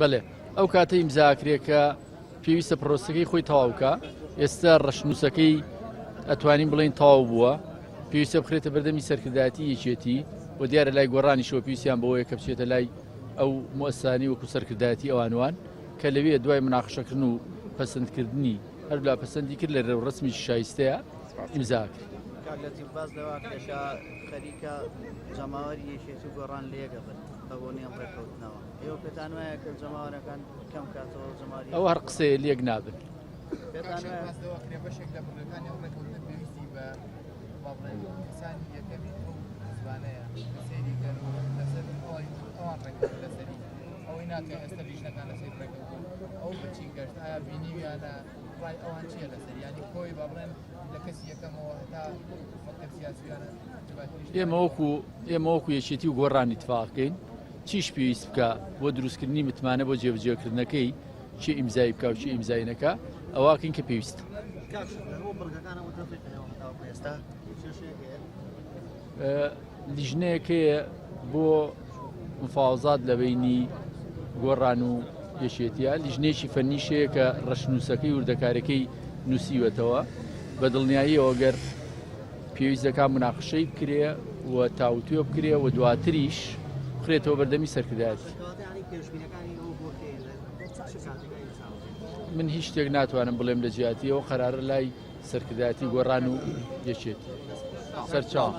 بەڵێ ئەو کاتە ئیمزاکرێکە پێویستە پرۆسەکەی خۆی تەواوکە. ئێستا ڕەشنووسەکەی ئەتوانین بڵێن تەواو بووە، پێویستە بخرێتە بەردەمی سەرکردایەتی یەکێتی و دیارە لای گۆڕانیشەوە پێویستیان بەوەیە کە بچێتە لای ئەو مؤسسانی وەکو سەرکردایەتی ئەوانوان کە لەوێ دوای مناقشەکردن و پەسەندکردنی هەر لا پەسەندی کرد لە ڕسمی شایستەیە ئیمزاکرد. کاگەتی باز لەوە کێشا خەریکە جەماوەری یەکێتی و گۆڕان لێگەبن بۆ نێم ڕێکەوتنەوە. ئێوە پێتان وایە کە جەماوەرەکان کەم کاتەوە جەماوەری ئەو هەر قسەیە لێک نابن. پێتان وایە بەشێک لە بڕەکانی ئەو ڕێکەوتنە پێویستی بە کەسانی یەکەمی زوانەیە سەیریکەن و لەسەر ئەوان ڕێکەوتن لەسەری ئەوەی ناکە ئێستا لیژنەکان لەسەر ڕێکەوتن ئەو بچی گەشت ئایا بینیویانە ڕای ئەوان چییە لەسەر ینی خۆی با بڵێن لە کەسی یەکەمەوە هەتا مەکتەب سیاسییانە ئێمە وەکو یەکێتی و گۆڕانی اتفاقەکەین چیش پێویست بکە بۆ دروستکردنی متمانە بۆ جێبەجێکردنەکەی چی ئیمزای بکە و چی ئیمزای نەکە ئەواکەین کە پێویستە. لیژنەیەکەیە بۆ مفاوزات لە بینی گۆڕان و یەکێتیە، لیژنێکی فەنیشەیە کە ڕەشنووسەکەی وردەکارەکەی نووسیوەتەوە بە دڵنیاییەوە گەر پێویستەکان مناقشەی بکرێ و تاوتوێ بکرێ و دواتریش بخرێتەوە بەردەمی سەرکردایەتی. من هیچ شتێک ناتوانم بڵێم لە جیاتیەوە قەرارە لای سەرکردایەتی گۆڕان و یەکێتی سەرچاو.